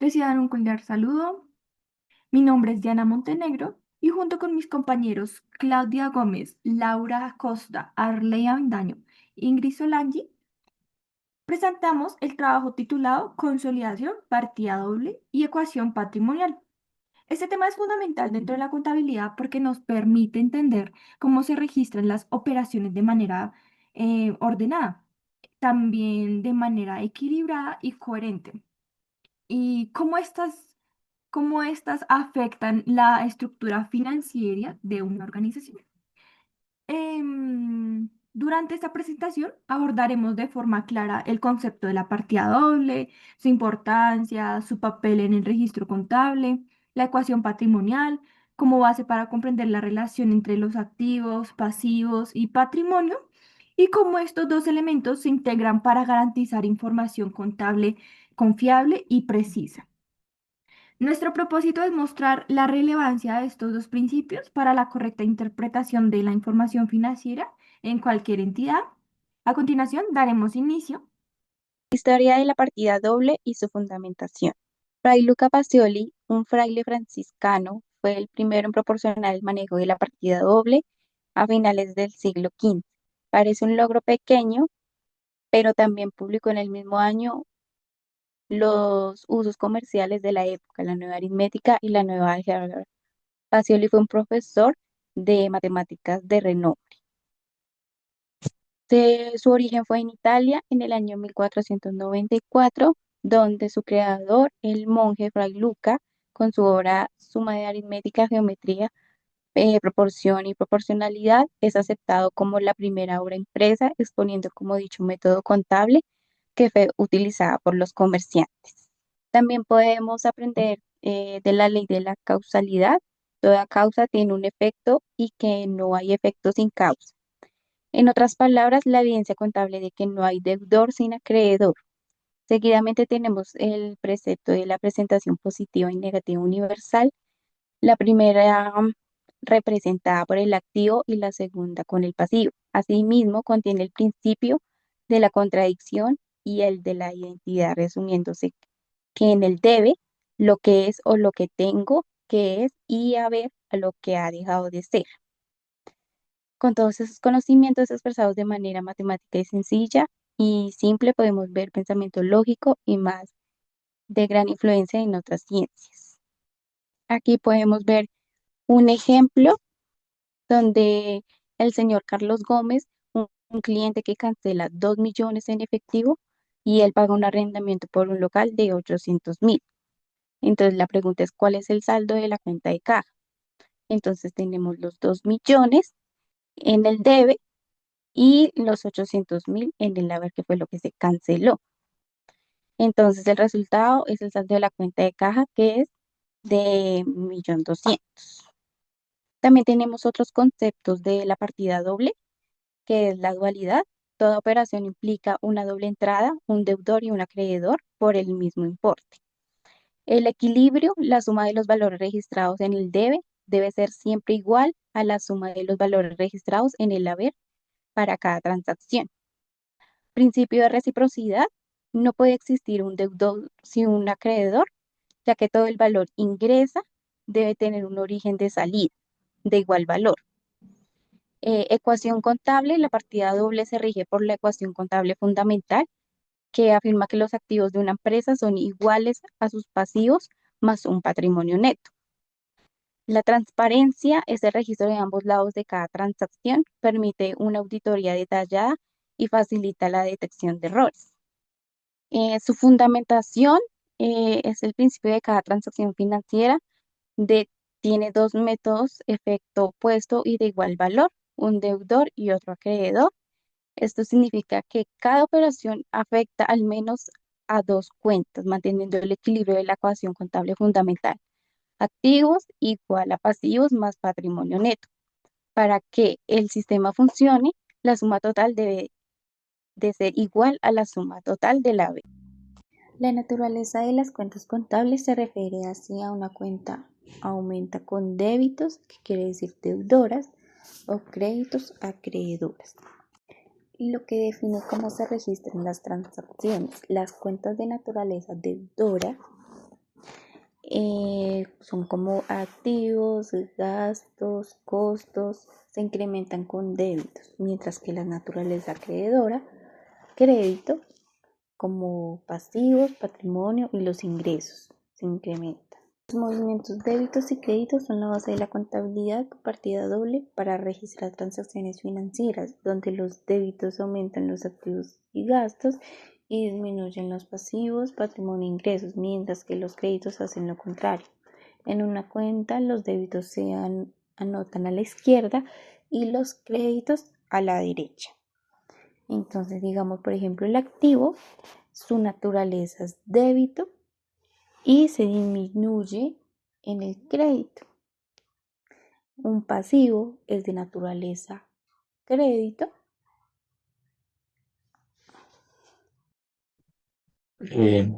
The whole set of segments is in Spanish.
Reciban un cordial saludo. Mi nombre es Diana Montenegro y junto con mis compañeros Claudia Gómez, Laura Acosta, Arley Avendaño, Ingrid Solangi, presentamos el trabajo titulado Consolidación, partida doble y ecuación patrimonial. Este tema es fundamental dentro de la contabilidad porque nos permite entender cómo se registran las operaciones de manera ordenada, también de manera equilibrada y coherente. Y cómo estas afectan la estructura financiera de una organización. Durante esta presentación abordaremos de forma clara el concepto de la partida doble, su importancia, su papel en el registro contable, la ecuación patrimonial como base para comprender la relación entre los activos, pasivos y patrimonio, y cómo estos dos elementos se integran para garantizar información contable confiable y precisa. Nuestro propósito es mostrar la relevancia de estos dos principios para la correcta interpretación de la información financiera en cualquier entidad. A continuación, daremos inicio. Historia de la partida doble y su fundamentación. Fray Luca Pacioli, un fraile franciscano, fue el primero en proporcionar el manejo de la partida doble a finales del siglo XV. Parece un logro pequeño, pero también publicó en el mismo año los usos comerciales de la época, la nueva aritmética y la nueva álgebra. Pacioli fue un profesor de matemáticas de renombre. Su origen fue en Italia en el año 1494, donde su creador, el monje Fray Luca, con su obra Suma de aritmética, geometría, proporción y proporcionalidad, es aceptado como la primera obra impresa, exponiendo como dicho método contable que fue utilizada por los comerciantes. También podemos aprender de la ley de la causalidad. Toda causa tiene un efecto y que no hay efecto sin causa. En otras palabras, la evidencia contable de que no hay deudor sin acreedor. Seguidamente tenemos el precepto de la presentación positiva y negativa universal, la primera representada por el activo y la segunda con el pasivo. Asimismo, contiene el principio de la contradicción y el de la identidad, resumiéndose que en el debe, lo que es o lo que tengo que es y haber a lo que ha dejado de ser. Con todos esos conocimientos expresados de manera matemática y sencilla y simple, podemos ver pensamiento lógico y más de gran influencia en otras ciencias. Aquí podemos ver un ejemplo donde el señor Carlos Gómez, un cliente que cancela 2 millones en efectivo y él paga un arrendamiento por un local de 800.000. Entonces la pregunta es, ¿cuál es el saldo de la cuenta de caja? Entonces tenemos los 2 millones en el debe y los 800.000 en el haber, que fue lo que se canceló. Entonces el resultado es el saldo de la cuenta de caja, que es de 1.200.000. También tenemos otros conceptos de la partida doble, que es la dualidad. Toda operación implica una doble entrada, un deudor y un acreedor por el mismo importe. El equilibrio, la suma de los valores registrados en el debe ser siempre igual a la suma de los valores registrados en el haber para cada transacción. Principio de reciprocidad. No puede existir un deudor sin un acreedor, ya que todo el valor ingresa debe tener un origen de salida de igual valor. Ecuación contable. La partida doble se rige por la ecuación contable fundamental, que afirma que los activos de una empresa son iguales a sus pasivos más un patrimonio neto. La transparencia es el registro de ambos lados de cada transacción, permite una auditoría detallada y facilita la detección de errores. Su fundamentación es el principio de cada transacción financiera. Tiene dos métodos, efecto opuesto y de igual valor, un deudor y otro acreedor. Esto significa que cada operación afecta al menos a dos cuentas, manteniendo el equilibrio de la ecuación contable fundamental. Activos igual a pasivos más patrimonio neto. Para que el sistema funcione, la suma total debe de ser igual a la suma total de la B. La naturaleza de las cuentas contables se refiere así a una cuenta aumenta con débitos, que quiere decir deudoras, o créditos acreedoras. Lo que define cómo se registran las transacciones. Las cuentas de naturaleza deudora Son como activos, gastos, costos, se incrementan con débitos, mientras que la naturaleza acreedora, crédito, como pasivos, patrimonio y los ingresos, se incrementan. Los movimientos débitos y créditos son la base de la contabilidad por partida doble para registrar transacciones financieras, donde los débitos aumentan los activos y gastos y disminuyen los pasivos, patrimonio e ingresos, mientras que los créditos hacen lo contrario. En una cuenta los débitos se anotan a la izquierda y los créditos a la derecha. Entonces, digamos, por ejemplo, el activo, su naturaleza es débito y se disminuye en el crédito. Un pasivo es de naturaleza crédito. Eh,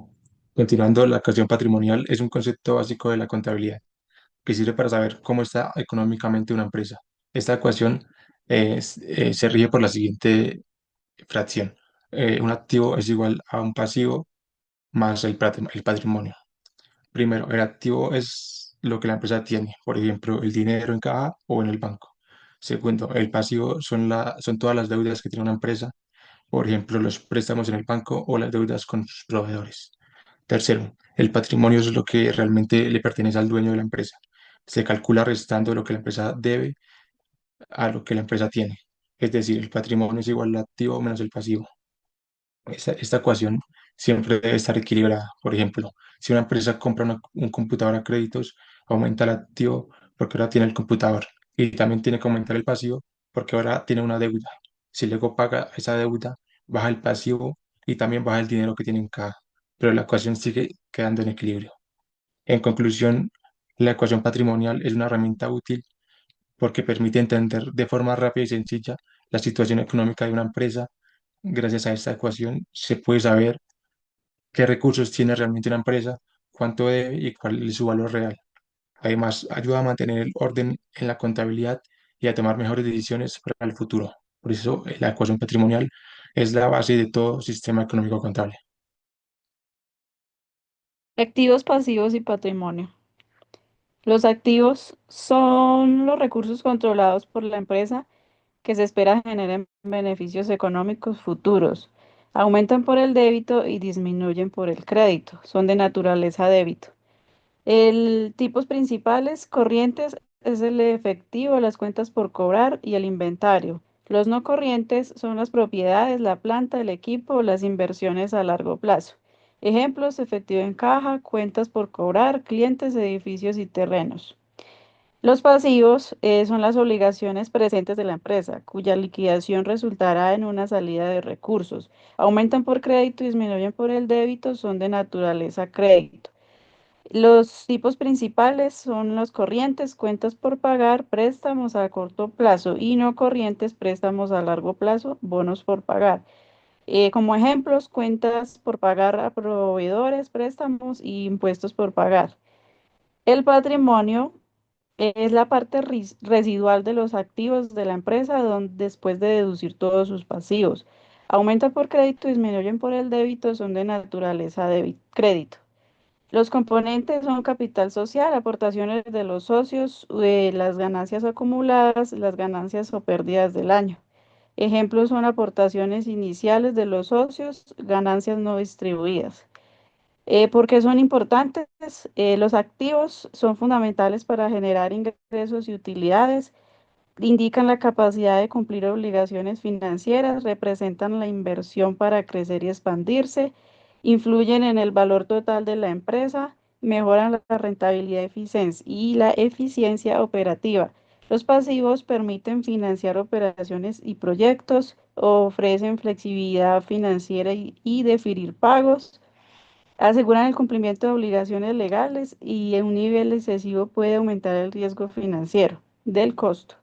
Continuando, la ecuación patrimonial es un concepto básico de la contabilidad que sirve para saber cómo está económicamente una empresa. Esta ecuación se rige por la siguiente fracción. Un activo es igual a un pasivo más el patrimonio. Primero, el activo es lo que la empresa tiene, por ejemplo, el dinero en caja o en el banco. Segundo, el pasivo son todas las deudas que tiene una empresa, por ejemplo, los préstamos en el banco o las deudas con sus proveedores. Tercero, el patrimonio es lo que realmente le pertenece al dueño de la empresa. Se calcula restando lo que la empresa debe a lo que la empresa tiene. Es decir, el patrimonio es igual al activo menos el pasivo. Esta ecuación siempre debe estar equilibrada. Por ejemplo, si una empresa compra un computador a créditos, aumenta el activo porque ahora tiene el computador y también tiene que aumentar el pasivo porque ahora tiene una deuda. Si luego paga esa deuda, baja el pasivo y también baja el dinero que tiene en caja, pero la ecuación sigue quedando en equilibrio. En conclusión, la ecuación patrimonial es una herramienta útil porque permite entender de forma rápida y sencilla la situación económica de una empresa. Gracias a esta ecuación se puede saber qué recursos tiene realmente una empresa, cuánto debe y cuál es su valor real. Además, ayuda a mantener el orden en la contabilidad y a tomar mejores decisiones para el futuro. Por eso, la ecuación patrimonial es la base de todo sistema económico contable. Activos, pasivos y patrimonio. Los activos son los recursos controlados por la empresa que se espera generen beneficios económicos futuros. Aumentan por el débito y disminuyen por el crédito. Son de naturaleza débito. El tipos principales corrientes es el efectivo, las cuentas por cobrar y el inventario. Los no corrientes son las propiedades, la planta, el equipo, las inversiones a largo plazo. Ejemplos: efectivo en caja, cuentas por cobrar, clientes, edificios y terrenos. Los pasivos son las obligaciones presentes de la empresa, cuya liquidación resultará en una salida de recursos. Aumentan por crédito y disminuyen por el débito, son de naturaleza crédito. Los tipos principales son los corrientes, cuentas por pagar, préstamos a corto plazo, y no corrientes, préstamos a largo plazo, bonos por pagar. Como ejemplos: cuentas por pagar a proveedores, préstamos y impuestos por pagar. El patrimonio es la parte residual de los activos de la empresa después de deducir todos sus pasivos. Aumenta por crédito, disminuyen por el débito, son de naturaleza crédito. Los componentes son capital social, aportaciones de los socios, las ganancias acumuladas, las ganancias o pérdidas del año. Ejemplos son aportaciones iniciales de los socios, ganancias no distribuidas. ¿Por qué son importantes? Los activos son fundamentales para generar ingresos y utilidades, indican la capacidad de cumplir obligaciones financieras, representan la inversión para crecer y expandirse, influyen en el valor total de la empresa, mejoran la rentabilidad y la eficiencia operativa. Los pasivos permiten financiar operaciones y proyectos, ofrecen flexibilidad financiera y deferir pagos, aseguran el cumplimiento de obligaciones legales, y un nivel excesivo puede aumentar el riesgo financiero del costo.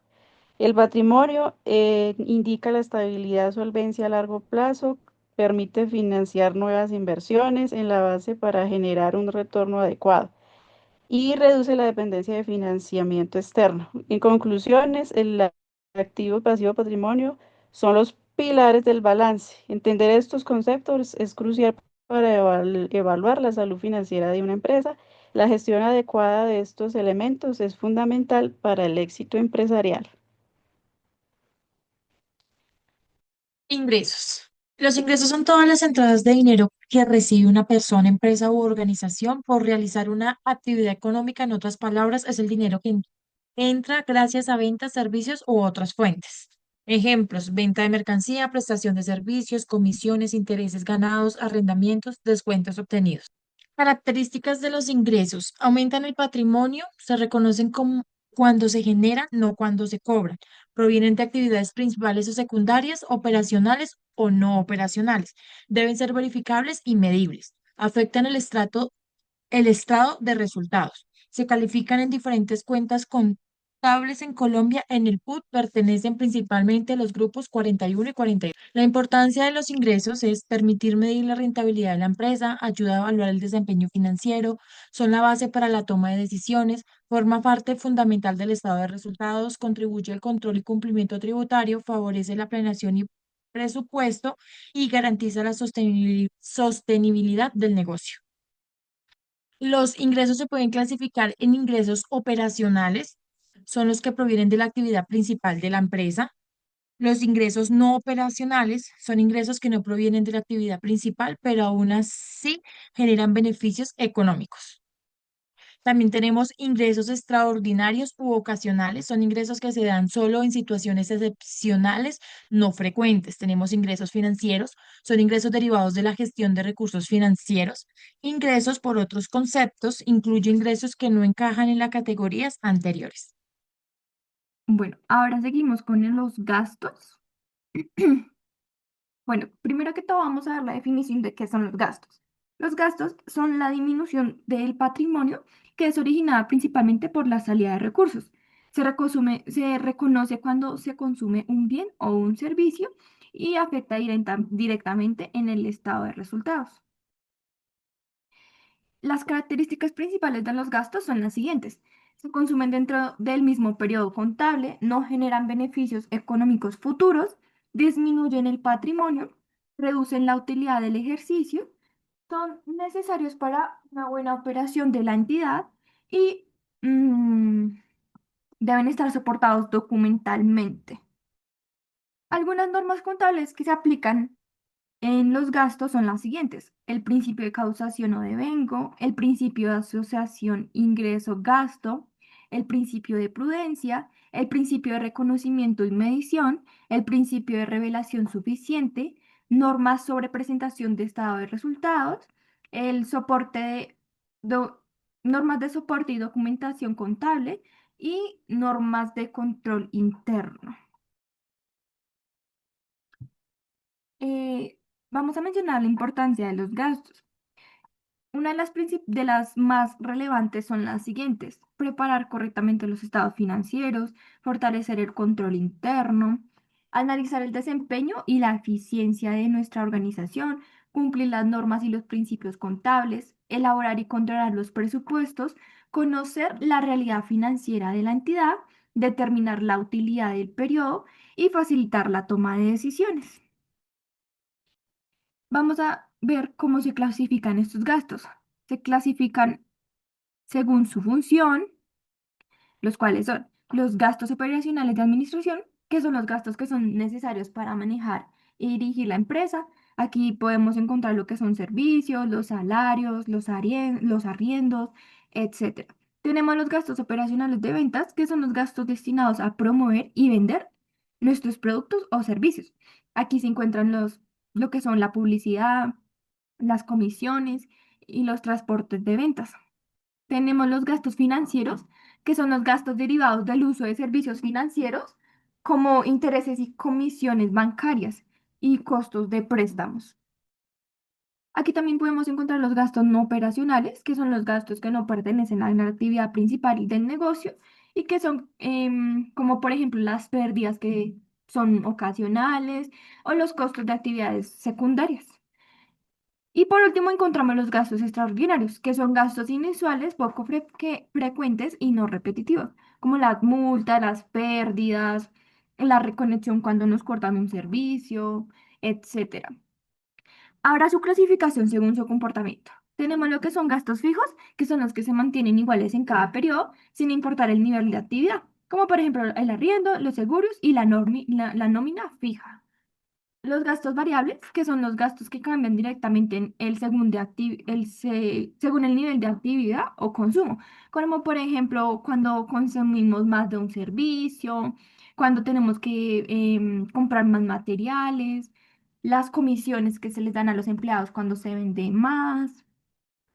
El patrimonio indica la estabilidad, solvencia a largo plazo, permite financiar nuevas inversiones en la base para generar un retorno adecuado y reduce la dependencia de financiamiento externo. En conclusiones, el activo, pasivo, patrimonio son los pilares del balance. Entender estos conceptos es crucial para evaluar la salud financiera de una empresa. La gestión adecuada de estos elementos es fundamental para el éxito empresarial. Ingresos. Los ingresos son todas las entradas de dinero que recibe una persona, empresa u organización por realizar una actividad económica. En otras palabras, es el dinero que entra gracias a ventas, servicios u otras fuentes. Ejemplos: venta de mercancía, prestación de servicios, comisiones, intereses ganados, arrendamientos, descuentos obtenidos. Características de los ingresos. Aumentan el patrimonio, se reconocen como cuando se generan, no cuando se cobran. Provienen de actividades principales o secundarias, operacionales o no operacionales. Deben ser verificables y medibles. Afectan el estado de resultados. Se califican en diferentes cuentas contables en Colombia. En el PUT pertenecen principalmente a los grupos 41 y 42. La importancia de los ingresos es permitir medir la rentabilidad de la empresa, ayuda a evaluar el desempeño financiero, son la base para la toma de decisiones, forma parte fundamental del estado de resultados, contribuye al control y cumplimiento tributario, favorece la planeación y presupuesto y garantiza la sostenibilidad del negocio. Los ingresos se pueden clasificar en ingresos operacionales, son los que provienen de la actividad principal de la empresa. Los ingresos no operacionales son ingresos que no provienen de la actividad principal, pero aún así generan beneficios económicos. También tenemos ingresos extraordinarios u ocasionales, son ingresos que se dan solo en situaciones excepcionales, no frecuentes. Tenemos ingresos financieros, son ingresos derivados de la gestión de recursos financieros. Ingresos por otros conceptos, incluye ingresos que no encajan en las categorías anteriores. Bueno, ahora seguimos con los gastos. Bueno, primero que todo vamos a ver la definición de qué son los gastos. Los gastos son la disminución del patrimonio que es originada principalmente por la salida de recursos. Se reconoce cuando se consume un bien o un servicio y afecta directamente en el estado de resultados. Las características principales de los gastos son las siguientes. Se consumen dentro del mismo periodo contable, no generan beneficios económicos futuros, disminuyen el patrimonio, reducen la utilidad del ejercicio, son necesarios para una buena operación de la entidad y deben estar soportados documentalmente. Algunas normas contables que se aplican en los gastos son las siguientes: el principio de causación o devengo, el principio de asociación ingreso-gasto, el principio de prudencia, el principio de reconocimiento y medición, el principio de revelación suficiente, normas sobre presentación de estado de resultados, el soporte normas de soporte y documentación contable y normas de control interno. Eh, Vamos a mencionar la importancia de los gastos. Una de de las más relevantes son las siguientes: preparar correctamente los estados financieros, fortalecer el control interno, analizar el desempeño y la eficiencia de nuestra organización, cumplir las normas y los principios contables, elaborar y controlar los presupuestos, conocer la realidad financiera de la entidad, determinar la utilidad del periodo y facilitar la toma de decisiones. Vamos a ver cómo se clasifican estos gastos. Se clasifican según su función, los cuales son los gastos operacionales de administración, que son los gastos que son necesarios para manejar y dirigir la empresa. Aquí podemos encontrar lo que son servicios, los salarios, los arriendos, etcétera. Tenemos los gastos operacionales de ventas, que son los gastos destinados a promover y vender nuestros productos o servicios. Aquí se encuentran lo que son la publicidad, las comisiones y los transportes de ventas. Tenemos los gastos financieros, que son los gastos derivados del uso de servicios financieros, como intereses y comisiones bancarias y costos de préstamos. Aquí también podemos encontrar los gastos no operacionales, que son los gastos que no pertenecen a la actividad principal del negocio y que son como por ejemplo las pérdidas que son ocasionales o los costos de actividades secundarias. Y por último encontramos los gastos extraordinarios, que son gastos inusuales, poco frecuentes y no repetitivos, como las multas, las pérdidas, la reconexión cuando nos cortan un servicio, etcétera. Ahora su clasificación según su comportamiento. Tenemos lo que son gastos fijos, que son los que se mantienen iguales en cada periodo, sin importar el nivel de actividad, como por ejemplo el arriendo, los seguros y la nómina fija. Los gastos variables, que son los gastos que cambian directamente en el según el nivel de actividad o consumo, como por ejemplo cuando consumimos más de un servicio, cuando tenemos que comprar más materiales, las comisiones que se les dan a los empleados cuando se vende más,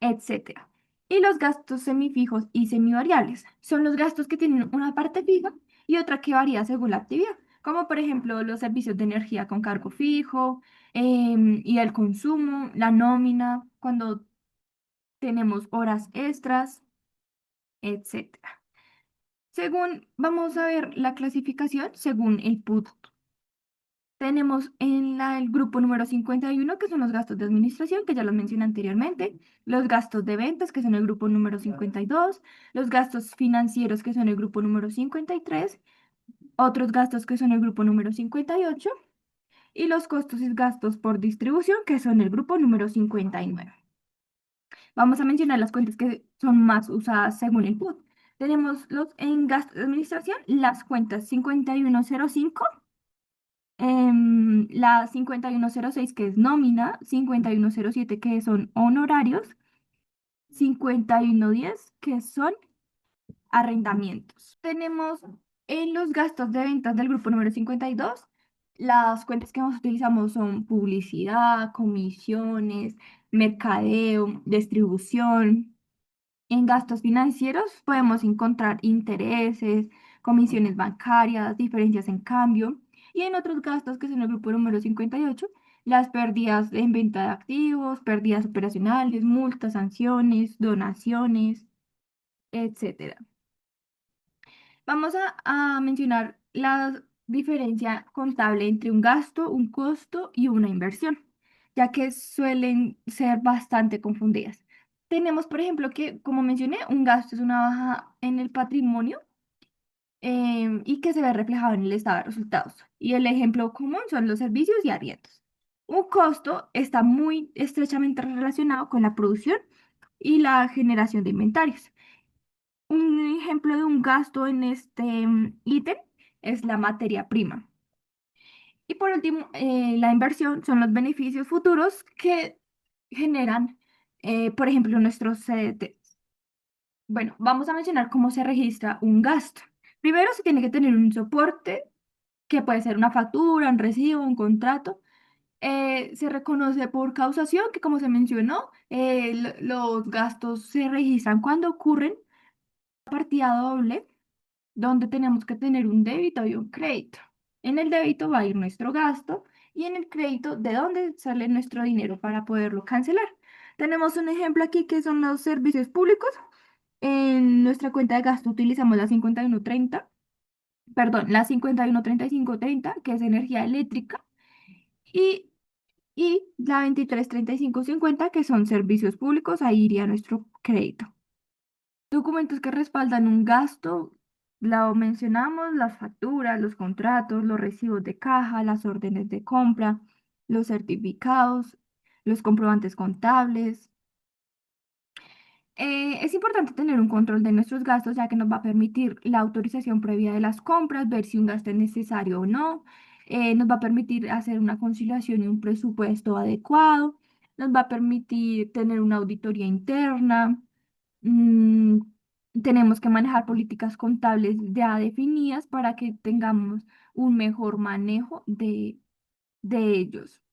etcétera. Y los gastos semifijos y semivariables son los gastos que tienen una parte fija y otra que varía según la actividad, como por ejemplo los servicios de energía con cargo fijo, y el consumo, la nómina, cuando tenemos horas extras, etcétera. Vamos a ver la clasificación según el PUT. Tenemos el grupo número 51, que son los gastos de administración, que ya los mencioné anteriormente, los gastos de ventas, que son el grupo número 52, los gastos financieros, que son el grupo número 53, otros gastos, que son el grupo número 58, y los costos y gastos por distribución, que son el grupo número 59. Vamos a mencionar las cuentas que son más usadas según el PUT. Tenemos en gastos de administración, las cuentas 5105, la 5106 que es nómina, 5107 que son honorarios, 5110 que son arrendamientos. Tenemos en los gastos de ventas del grupo número 52, las cuentas que más utilizamos son publicidad, comisiones, mercadeo, distribución. En gastos financieros podemos encontrar intereses, comisiones bancarias, diferencias en cambio. Y en otros gastos, que son el grupo número 58, las pérdidas en venta de activos, pérdidas operacionales, multas, sanciones, donaciones, etcétera. Vamos a mencionar la diferencia contable entre un gasto, un costo y una inversión, ya que suelen ser bastante confundidas. Tenemos, por ejemplo, que, como mencioné, un gasto es una baja en el patrimonio, y que se ve reflejado en el estado de resultados. Y el ejemplo común son los servicios y arriendos. Un costo está muy estrechamente relacionado con la producción y la generación de inventarios. Un ejemplo de un gasto en este ítem es la materia prima. Y por último, la inversión son los beneficios futuros que generan, por ejemplo, nuestros CDTs. Bueno, vamos a mencionar cómo se registra un gasto. Primero se tiene que tener un soporte, que puede ser una factura, un recibo, un contrato. Se reconoce por causación, que como se mencionó, los gastos se registran cuando ocurren. Partida doble, donde tenemos que tener un débito y un crédito. En el débito va a ir nuestro gasto y en el crédito de dónde sale nuestro dinero para poderlo cancelar. Tenemos un ejemplo aquí que son los servicios públicos. En nuestra cuenta de gasto utilizamos la 5130, perdón, la 513530, que es energía eléctrica, y, y la 233550, que son servicios públicos, ahí iría nuestro crédito. Documentos que respaldan un gasto, lo mencionamos, las facturas, los contratos, los recibos de caja, las órdenes de compra, los certificados, los comprobantes contables. Es importante tener un control de nuestros gastos, ya que nos va a permitir la autorización previa de las compras, ver si un gasto es necesario o no. Nos va a permitir hacer una conciliación y un presupuesto adecuado. Nos va a permitir tener una auditoría interna. mm, Tenemos que manejar políticas contables ya definidas para que tengamos un mejor manejo de ellos.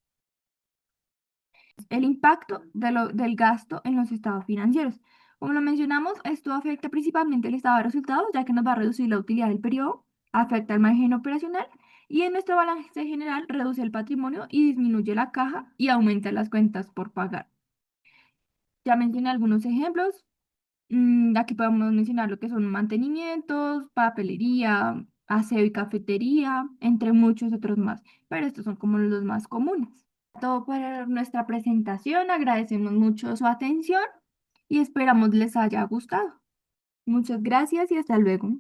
El impacto del gasto en los estados financieros. Como lo mencionamos, esto afecta principalmente el estado de resultados, ya que nos va a reducir la utilidad del periodo, afecta el margen operacional y en nuestro balance general reduce el patrimonio y disminuye la caja y aumenta las cuentas por pagar. Ya mencioné algunos ejemplos. Aquí podemos mencionar lo que son mantenimientos, papelería, aseo y cafetería, entre muchos otros más, pero estos son como los más comunes. Todo para nuestra presentación, agradecemos mucho su atención y esperamos les haya gustado. Muchas gracias y hasta luego.